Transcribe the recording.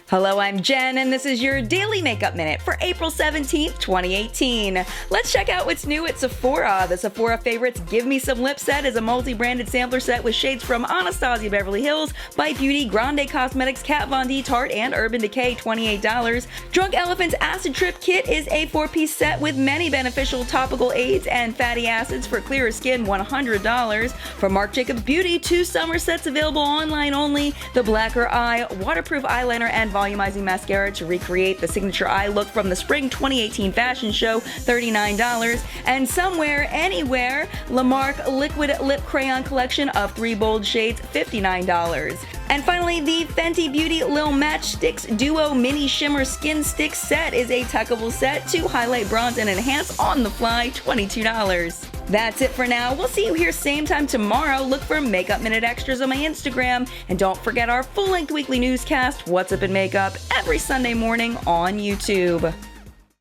Hello, I'm Jen, and this is your Daily Makeup Minute for April 17th, 2018. Let's check out what's new at Sephora. The Sephora Favorites Give Me Some Lip set is a multi-branded sampler set with shades from Anastasia Beverly Hills, Bite Beauty, Grande Cosmetics, Kat Von D, Tarte, and Urban Decay, $28. Drunk Elephant's Acid Trip Kit is a 4-piece set with many beneficial topical aids and fatty acids for clearer skin, $100. From Marc Jacobs Beauty, 2 summer sets available online only, the Blacker Eye, Waterproof Eyeliner, and Volumizing Mascara to recreate the signature eye look from the Spring 2018 fashion show, $39. And Somewhere, Anywhere, Lamarck Liquid Lip Crayon Collection of 3 bold shades, $59. And finally, the Fenty Beauty Lil Match Stix Duo Mini Shimmer Skin Stick Set is a tuckable set to highlight, bronze, and enhance on the fly, $22. That's it for now. We'll see you here same time tomorrow. Look for Makeup Minute Extras on my Instagram. And don't forget our full-length weekly newscast, What's Up in Makeup, every Sunday morning on YouTube.